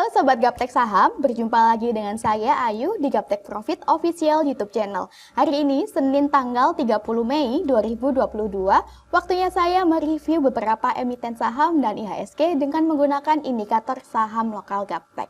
Sobat Gaptek Saham, berjumpa lagi dengan saya Ayu di Gaptek Profit Official YouTube channel. Hari ini Senin tanggal 30 Mei 2022, waktunya saya mereview beberapa emiten saham dan IHSG dengan menggunakan indikator saham lokal Gaptek.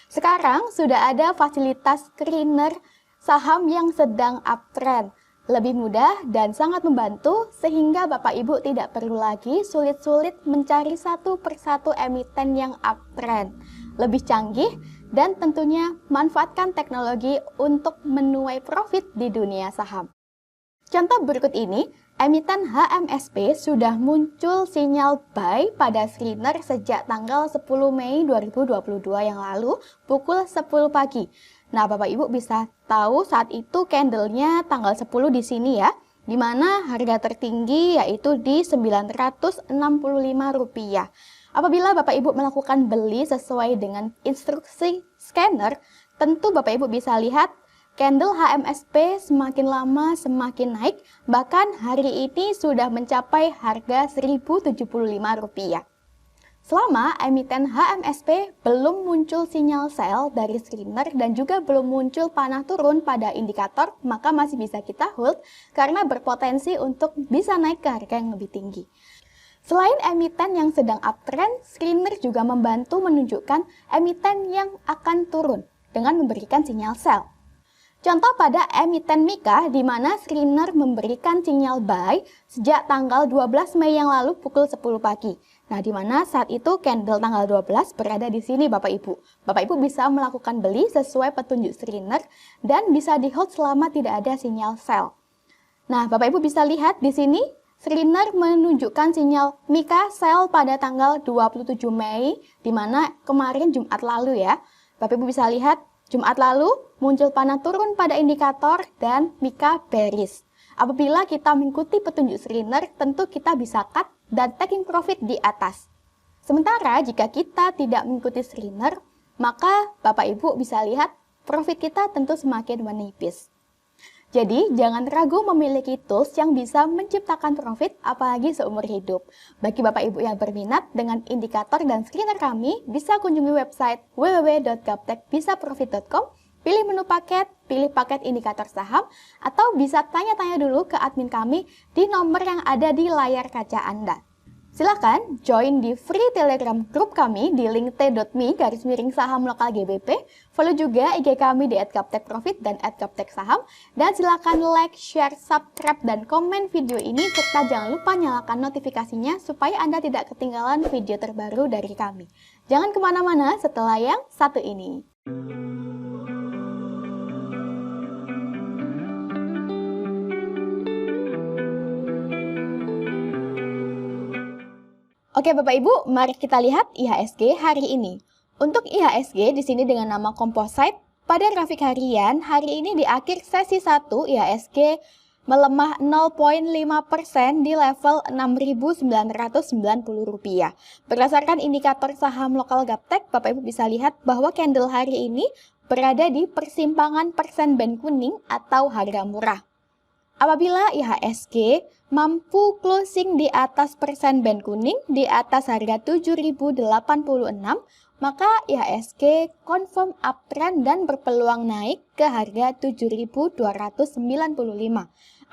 Sekarang sudah ada fasilitas screener saham yang sedang uptrend. Lebih mudah dan sangat membantu sehingga Bapak Ibu tidak perlu lagi sulit-sulit mencari satu persatu emiten yang uptrend. Lebih canggih dan tentunya manfaatkan teknologi untuk menuai profit di dunia saham. Contoh berikut ini, emiten HMSP sudah muncul sinyal buy pada screener sejak tanggal 10 Mei 2022 yang lalu pukul 10 pagi. Nah, Bapak Ibu bisa tahu saat itu candlenya tanggal 10 di sini ya, di mana harga tertinggi yaitu di Rp965. Apabila Bapak Ibu melakukan beli sesuai dengan instruksi scanner, tentu Bapak Ibu bisa lihat candle HMSP semakin lama semakin naik, bahkan hari ini sudah mencapai harga Rp1.075. Selama emiten HMSP belum muncul sinyal sell dari screener dan juga belum muncul panah turun pada indikator, maka masih bisa kita hold karena berpotensi untuk bisa naik ke harga yang lebih tinggi. Selain emiten yang sedang uptrend, screener juga membantu menunjukkan emiten yang akan turun dengan memberikan sinyal sell. Contoh pada emiten Mika di mana screener memberikan sinyal buy sejak tanggal 12 Mei yang lalu pukul 10 pagi. Nah, di mana saat itu candle tanggal 12 berada di sini Bapak Ibu. Bapak Ibu bisa melakukan beli sesuai petunjuk screener dan bisa di hold selama tidak ada sinyal sell. Nah, Bapak Ibu bisa lihat di sini screener menunjukkan sinyal Mika sell pada tanggal 27 Mei di mana kemarin Jumat lalu ya. Bapak Ibu bisa lihat Jumat lalu muncul panah turun pada indikator dan Mika bearish. Apabila kita mengikuti petunjuk screener, tentu kita bisa cut dan taking profit di atas. Sementara jika kita tidak mengikuti screener, maka Bapak Ibu bisa lihat profit kita tentu semakin menipis. Jadi jangan ragu memiliki tools yang bisa menciptakan profit apalagi seumur hidup. Bagi Bapak Ibu yang berminat dengan indikator dan screener kami, bisa kunjungi website www.gaptekbisaprofit.com, pilih menu paket, pilih paket indikator saham, atau bisa tanya-tanya dulu ke admin kami di nomor yang ada di layar kaca Anda. Silakan join di free Telegram group kami di link t.me/saham lokal GBP. Follow juga IG kami di @gaptekprofit dan @gapteksaham. Dan silakan like, share, subscribe, dan komen video ini serta jangan lupa nyalakan notifikasinya supaya Anda tidak ketinggalan video terbaru dari kami. Jangan kemana-mana setelah yang satu ini. Oke Bapak Ibu, mari kita lihat IHSG hari ini. Untuk IHSG di sini dengan nama Composite, pada grafik harian hari ini di akhir sesi 1 IHSG melemah 0,5% di level Rp6.990. Berdasarkan indikator saham lokal Gaptek, Bapak Ibu bisa lihat bahwa candle hari ini berada di persimpangan persen band kuning atau harga murah. Apabila IHSG mampu closing di atas persen band kuning di atas harga 7.086, maka IHSG confirm uptrend dan berpeluang naik ke harga 7.295.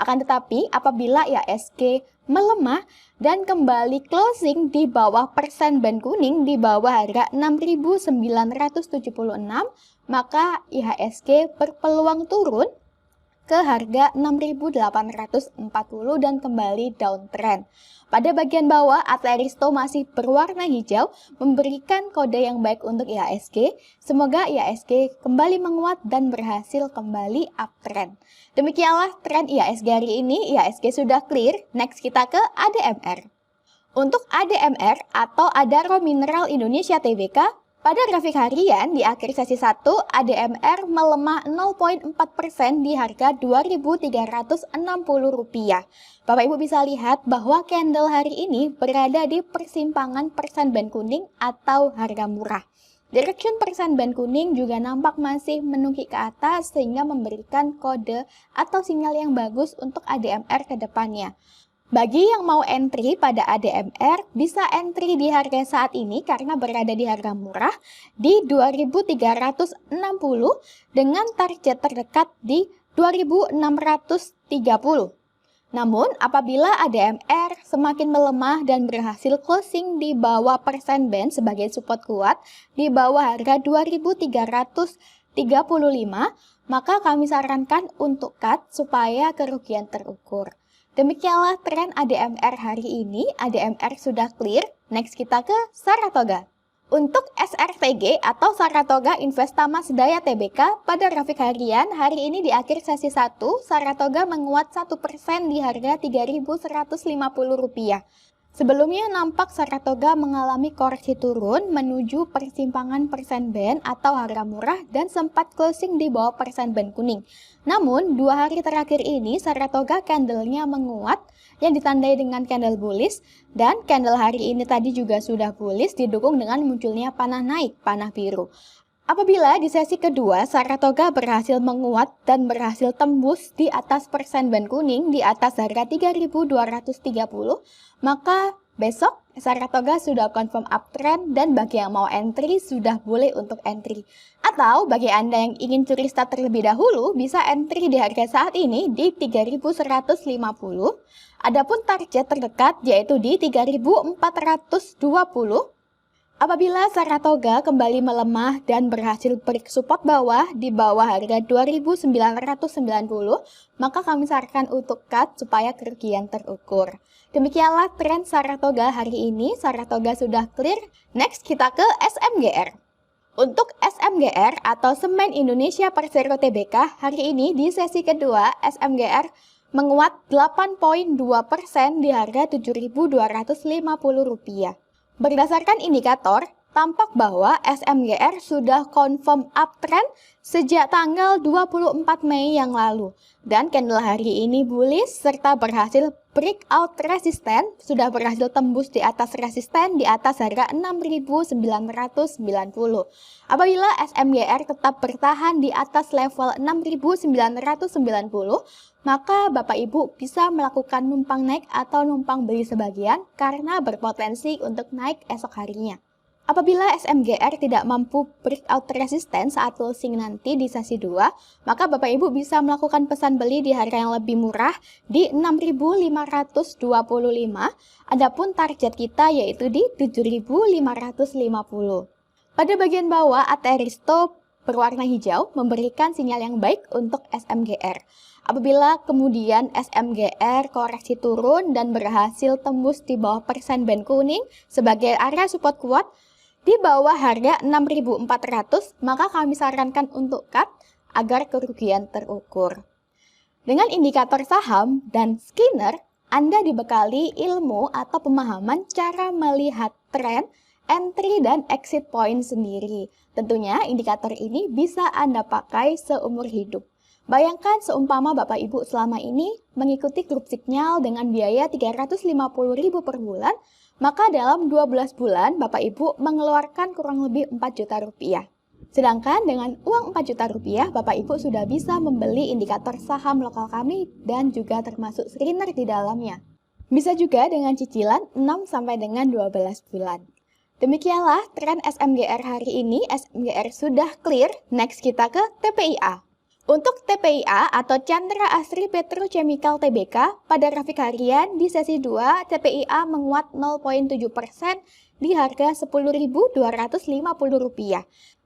Akan tetapi apabila IHSG melemah dan kembali closing di bawah persen band kuning di bawah harga 6.976, maka IHSG berpeluang turun ke harga 6.840 dan kembali downtrend. Pada bagian bawah, Atleristo masih berwarna hijau, memberikan kode yang baik untuk IHSG. Semoga IHSG kembali menguat dan berhasil kembali uptrend. Demikianlah tren IHSG hari ini. IHSG sudah clear, next kita ke ADMR. Untuk ADMR atau Adaro Mineral Indonesia Tbk, pada grafik harian di akhir sesi 1, ADMR melemah 0,4% di harga Rp2.360. Bapak Ibu bisa lihat bahwa candle hari ini berada di persimpangan persen band kuning atau harga murah. Direction persen band kuning juga nampak masih menukik ke atas sehingga memberikan kode atau sinyal yang bagus untuk ADMR ke depannya. Bagi yang mau entry pada ADMR, bisa entry di harga saat ini karena berada di harga murah di 2.360 dengan target terdekat di 2.630. Namun, apabila ADMR semakin melemah dan berhasil closing di bawah persen band sebagai support kuat di bawah harga 2.335, maka kami sarankan untuk cut supaya kerugian terukur. Demikianlah tren ADMR hari ini. ADMR sudah clear. Next kita ke Saratoga. Untuk SRTG atau Saratoga Investama Sedaya Tbk pada grafik harian, hari ini di akhir sesi 1, Saratoga menguat 1% di harga Rp3.150. Sebelumnya nampak Saratoga mengalami koreksi turun menuju persimpangan persen band atau harga murah dan sempat closing di bawah persen band kuning. Namun, 2 hari terakhir ini Saratoga candle-nya menguat yang ditandai dengan candle bullish dan candle hari ini tadi juga sudah bullish didukung dengan munculnya panah naik, panah biru. Apabila di sesi kedua Saratoga berhasil menguat dan berhasil tembus di atas persen band kuning di atas harga 3.230, maka besok Saratoga sudah confirm uptrend dan bagi yang mau entry sudah boleh untuk entry. Atau bagi Anda yang ingin curi start terlebih dahulu bisa entry di harga saat ini di 3.150. Adapun target terdekat yaitu di 3.420. Apabila Saratoga kembali melemah dan berhasil break support bawah di bawah harga 2.990, maka kami sarankan untuk cut supaya kerugian terukur. Demikianlah tren Saratoga hari ini. Saratoga sudah clear. Next kita ke SMGR. Untuk SMGR atau Semen Indonesia Persero Tbk, hari ini di sesi kedua SMGR menguat 8,2% di harga Rp7.250. Berdasarkan indikator, tampak bahwa SMGR sudah confirm uptrend sejak tanggal 24 Mei yang lalu. Dan candle hari ini bullish serta berhasil breakout resisten, sudah berhasil tembus di atas resisten di atas harga 6.990. Apabila SMGR tetap bertahan di atas level 6.990, maka Bapak Ibu bisa melakukan numpang naik atau numpang beli sebagian karena berpotensi untuk naik esok harinya. Apabila SMGR tidak mampu breakout resisten saat closing nanti di sesi 2, maka Bapak Ibu bisa melakukan pesan beli di harga yang lebih murah di 6.525. Adapun target kita yaitu di 7.550. Pada bagian bawah ATR Risto berwarna hijau memberikan sinyal yang baik untuk SMGR. Apabila kemudian SMGR koreksi turun dan berhasil tembus di bawah persen band kuning sebagai area support kuat di bawah harga 6.400, maka kami sarankan untuk cut agar kerugian terukur. Dengan indikator saham dan scanner, Anda dibekali ilmu atau pemahaman cara melihat tren, entry dan exit point sendiri. Tentunya indikator ini bisa Anda pakai seumur hidup. Bayangkan seumpama Bapak Ibu selama ini mengikuti grup signal dengan biaya Rp350.000 per bulan, maka dalam 12 bulan Bapak Ibu mengeluarkan kurang lebih Rp4 juta. Sedangkan dengan uang Rp4 juta, Bapak Ibu sudah bisa membeli indikator saham lokal kami dan juga termasuk screener di dalamnya. Bisa juga dengan cicilan 6 sampai dengan 12 bulan. Demikianlah tren SMGR hari ini. SMGR sudah clear. Next kita ke TPIA. Untuk TPIA atau Chandra Asri Petrochemical Tbk, pada grafik harian di sesi 2, TPIA menguat 0,7% di harga Rp10.250.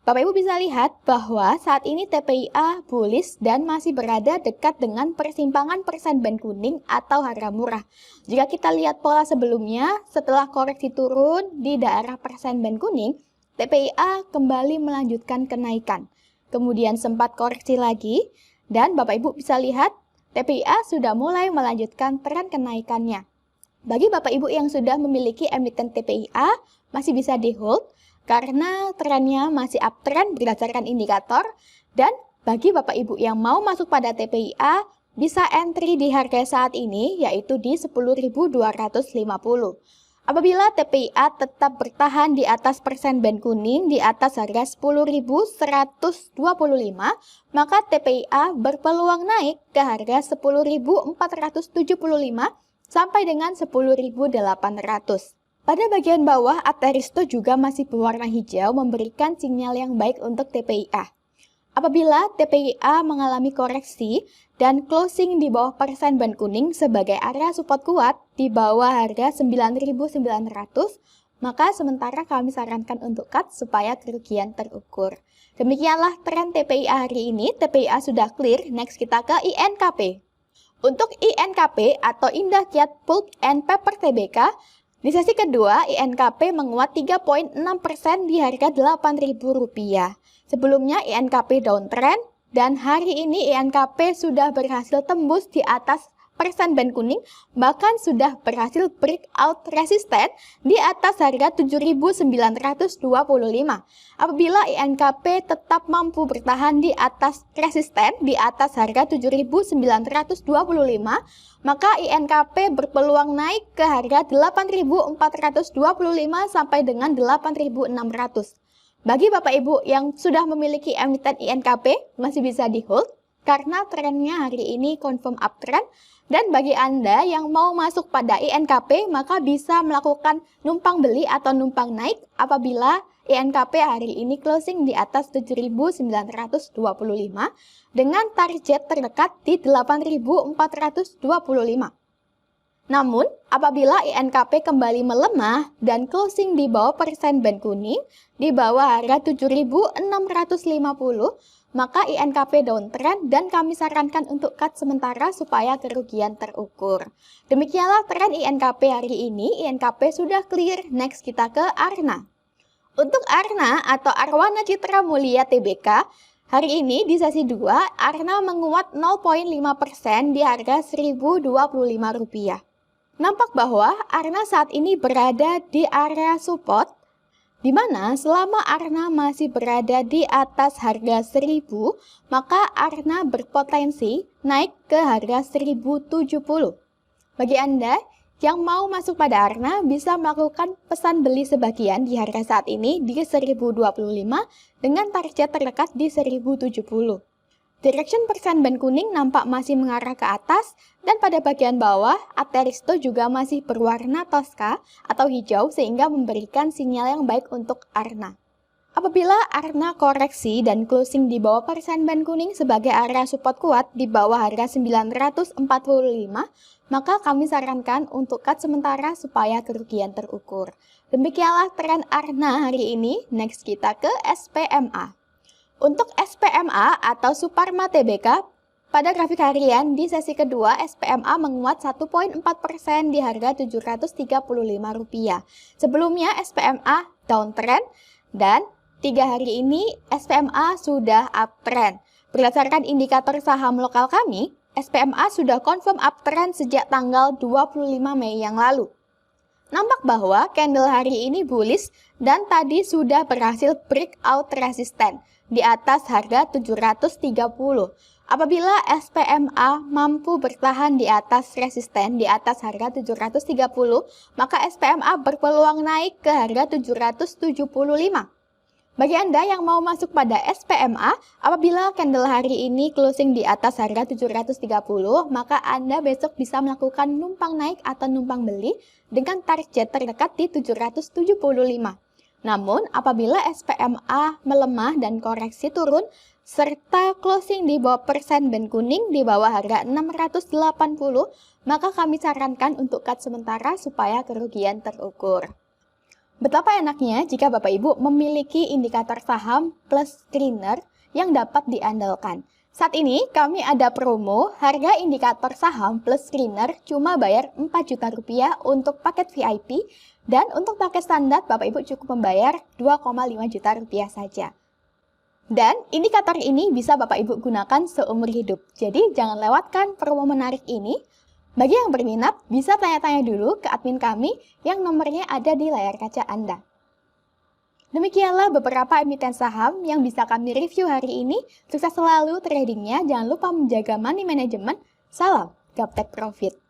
Bapak Ibu bisa lihat bahwa saat ini TPIA bullish dan masih berada dekat dengan persimpangan persen band kuning atau harga murah. Jika kita lihat pola sebelumnya, setelah koreksi turun di daerah persen band kuning, TPIA kembali melanjutkan kenaikan. Kemudian sempat koreksi lagi, dan Bapak Ibu bisa lihat TPIA sudah mulai melanjutkan tren kenaikannya. Bagi Bapak Ibu yang sudah memiliki emiten TPIA, masih bisa di-hold karena trennya masih uptrend berdasarkan indikator. Dan bagi Bapak Ibu yang mau masuk pada TPIA, bisa entry di harga saat ini yaitu di Rp10.250. Apabila TPIA tetap bertahan di atas persen band kuning di atas harga Rp10.125, maka TPIA berpeluang naik ke harga Rp10.475 sampai dengan 10.800. Pada bagian bawah, Ateristo juga masih berwarna hijau memberikan sinyal yang baik untuk TPIA. Apabila TPIA mengalami koreksi dan closing di bawah persen band kuning sebagai area support kuat di bawah harga 9.900, maka sementara kami sarankan untuk cut supaya kerugian terukur. Demikianlah tren TPIA hari ini. TPIA sudah clear, next kita ke INKP. Untuk INKP atau Indah Kiat Pulp and Paper TBK, di sesi kedua, INKP menguat 3,6% di harga Rp8.000. Sebelumnya INKP downtrend dan hari ini INKP sudah berhasil tembus di atas persen band kuning, bahkan sudah berhasil breakout resisten di atas harga 7.925. Apabila INKP tetap mampu bertahan di atas resisten di atas harga 7.925, maka INKP berpeluang naik ke harga 8.425 sampai dengan 8.600. Bagi Bapak Ibu yang sudah memiliki emiten INKP, masih bisa di hold karena trennya hari ini confirm uptrend. Dan bagi Anda yang mau masuk pada INKP, maka bisa melakukan numpang beli atau numpang naik apabila INKP hari ini closing di atas 7.925 dengan target terdekat di 8.425. Namun, apabila INKP kembali melemah dan closing di bawah persen band kuning, di bawah harga 7.650, maka INKP downtrend dan kami sarankan untuk cut sementara supaya kerugian terukur. Demikianlah tren INKP hari ini. INKP sudah clear, next kita ke ARNA. Untuk ARNA atau Arwana Citra Mulia TBK, hari ini di sesi 2, ARNA menguat 0,5% di harga Rp1.025. Nampak bahwa ARNA saat ini berada di area support, di mana selama ARNA masih berada di atas harga 1.000, maka ARNA berpotensi naik ke harga 1.070. Bagi Anda yang mau masuk pada ARNA bisa melakukan pesan beli sebagian di harga saat ini di 1.025 dengan target terdekat di 1.070. Direction persen band kuning nampak masih mengarah ke atas dan pada bagian bawah Ateristo juga masih berwarna toska atau hijau sehingga memberikan sinyal yang baik untuk ARNA. Apabila ARNA koreksi dan closing di bawah persen band kuning sebagai area support kuat di bawah harga 945, maka kami sarankan untuk cut sementara supaya kerugian terukur. Demikianlah tren ARNA hari ini. Next kita ke SPMA. Untuk SPMA atau Suparma TBK, pada grafik harian di sesi kedua SPMA menguat 1,4% di harga Rp735. Sebelumnya SPMA downtrend dan 3 hari ini SPMA sudah uptrend. Berdasarkan indikator saham lokal kami, SPMA sudah confirm uptrend sejak tanggal 25 Mei yang lalu. Nampak bahwa candle hari ini bullish dan tadi sudah berhasil breakout resisten di atas harga 730. Apabila SPMA mampu bertahan di atas resisten di atas harga 730, maka SPMA berpeluang naik ke harga 775. Bagi Anda yang mau masuk pada SPMA, apabila candle hari ini closing di atas harga 730, maka Anda besok bisa melakukan numpang naik atau numpang beli dengan target terdekat di 775. Namun, apabila SPMA melemah dan koreksi turun, serta closing di bawah persen band kuning di bawah harga 680, maka kami sarankan untuk cut sementara supaya kerugian terukur. Betapa enaknya jika Bapak Ibu memiliki indikator saham plus screener yang dapat diandalkan. Saat ini kami ada promo harga indikator saham plus screener cuma bayar Rp4 juta untuk paket VIP dan untuk paket standar Bapak Ibu cukup membayar Rp2,5 juta saja. Dan indikator ini bisa Bapak Ibu gunakan seumur hidup. Jadi jangan lewatkan promo menarik ini. Bagi yang berminat, bisa tanya-tanya dulu ke admin kami yang nomornya ada di layar kaca Anda. Demikianlah beberapa emiten saham yang bisa kami review hari ini. Sukses selalu tradingnya, jangan lupa menjaga money management. Salam Gaptek Profit.